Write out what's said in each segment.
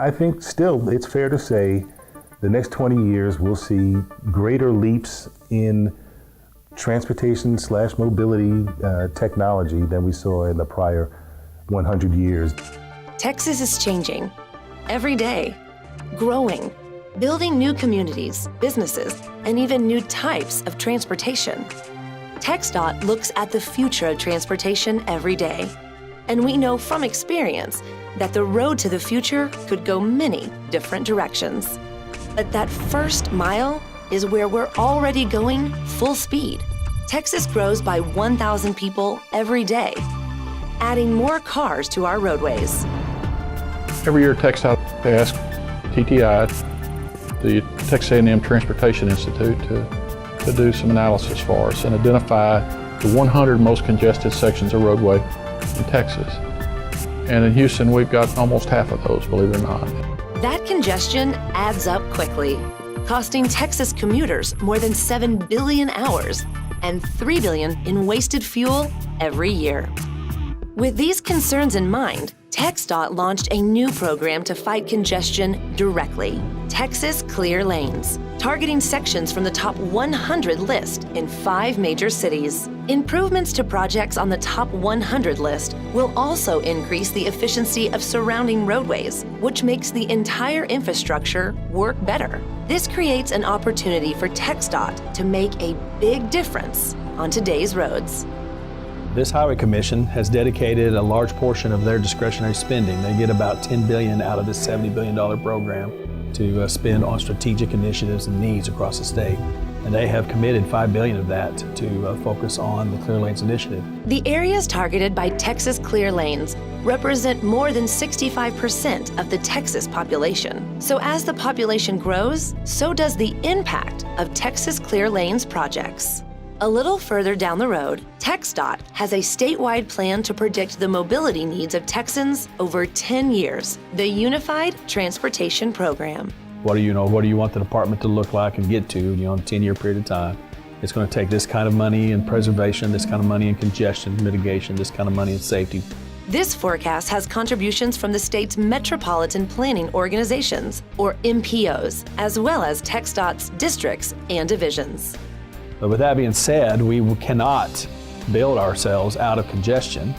I think still it's fair to say the next 20 years we'll see greater leaps in transportation/mobility technology than we saw in the prior 100 years. Texas is changing every day, growing, building new communities, businesses, and even new types of transportation. TxDOT looks at the future of transportation every day. And we know from experience that the road to the future could go many different directions. But that first mile is where we're already going full speed. Texas grows by 1,000 people every day, adding more cars to our roadways. Every year TxDOT asks TTI, the Texas A&M Transportation Institute, to do some analysis for us and identify the 100 most congested sections of roadway in Texas. And in Houston, we've got almost half of those, believe it or not. That congestion adds up quickly, costing Texas commuters more than 7 billion hours and 3 billion in wasted fuel every year. With these concerns in mind, TxDOT launched a new program to fight congestion directly, Texas Clear Lanes, targeting sections from the top 100 list in 5 major cities. Improvements to projects on the top 100 list will also increase the efficiency of surrounding roadways, which makes the entire infrastructure work better. This creates an opportunity for TxDOT to make a big difference on today's roads. This Highway Commission has dedicated a large portion of their discretionary spending. They get about $10 billion out of this $70 billion program to spend on strategic initiatives and needs across the state. And they have committed $5 billion of that to focus on the Clear Lanes initiative. The areas targeted by Texas Clear Lanes represent more than 65% of the Texas population. So as the population grows, so does the impact of Texas Clear Lanes projects. A little further down the road, TxDOT has a statewide plan to predict the mobility needs of Texans over 10 years, the Unified Transportation Program. What do you want the department to look like and get to, in a 10-year period of time? It's going to take this kind of money in preservation, this kind of money in congestion mitigation, this kind of money in safety. This forecast has contributions from the state's Metropolitan Planning Organizations, or MPOs, as well as TxDOT's districts and divisions. But with that being said, we cannot build ourselves out of congestion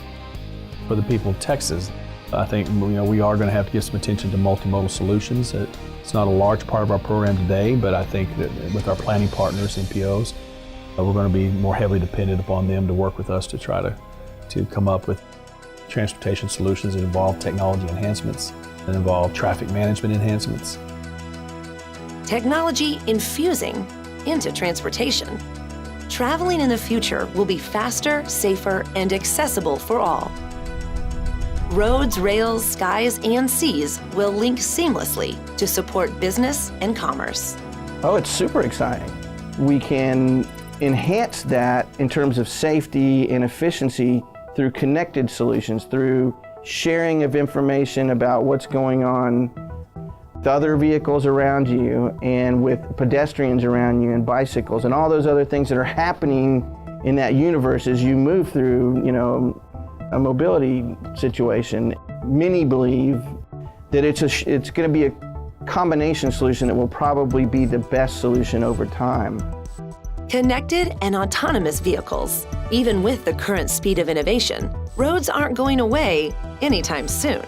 for the people of Texas. I think we are going to have to give some attention to multimodal solutions. It's not a large part of our program today, but I think that with our planning partners, MPOs, we're going to be more heavily dependent upon them to work with us to try to come up with transportation solutions that involve technology enhancements, that involve traffic management enhancements. Technology infusing into transportation. Traveling in the future will be faster, safer, and accessible for all. Roads, rails, skies, and seas will link seamlessly to support business and commerce. Oh, it's super exciting. We can enhance that in terms of safety and efficiency through connected solutions, through sharing of information about what's going on with other vehicles around you and with pedestrians around you and bicycles and all those other things that are happening in that universe as you move through, a mobility situation. Many believe that it's going to be a combination solution that will probably be the best solution over time. Connected and autonomous vehicles. Even with the current speed of innovation, roads aren't going away anytime soon.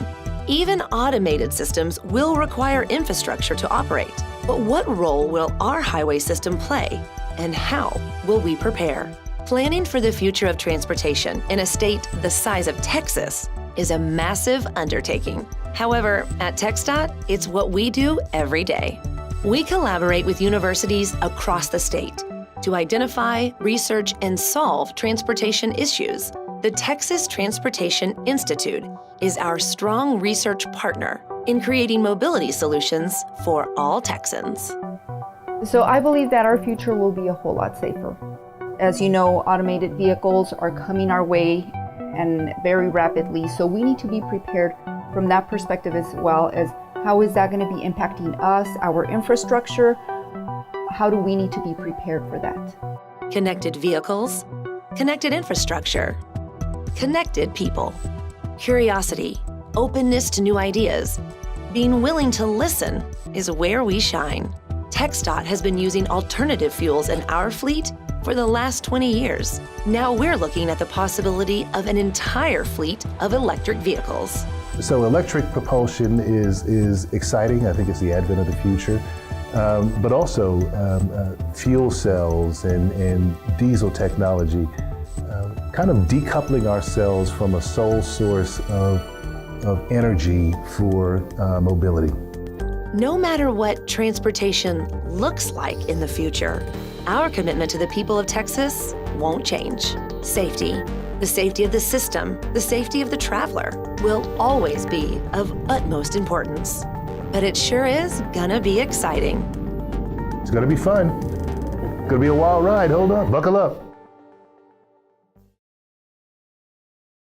Even automated systems will require infrastructure to operate. But what role will our highway system play? And how will we prepare? Planning for the future of transportation in a state the size of Texas is a massive undertaking. However, at TxDOT, it's what we do every day. We collaborate with universities across the state to identify, research, and solve transportation issues. The Texas Transportation Institute is our strong research partner in creating mobility solutions for all Texans. So I believe that our future will be a whole lot safer. As you know, automated vehicles are coming our way and very rapidly, so we need to be prepared from that perspective as well as how is that going to be impacting us, our infrastructure? How do we need to be prepared for that? Connected vehicles, connected infrastructure, connected people. Curiosity, openness to new ideas. Being willing to listen is where we shine. TxDOT has been using alternative fuels in our fleet for the last 20 years. Now we're looking at the possibility of an entire fleet of electric vehicles. So electric propulsion is exciting. I think it's the advent of the future. But also fuel cells and diesel technology, kind of decoupling ourselves from a sole source of energy for mobility. No matter what transportation looks like in the future, our commitment to the people of Texas won't change. Safety, the safety of the system, the safety of the traveler will always be of utmost importance. But it sure is gonna be exciting. It's gonna be fun. Gonna be a wild ride. Hold up, buckle up.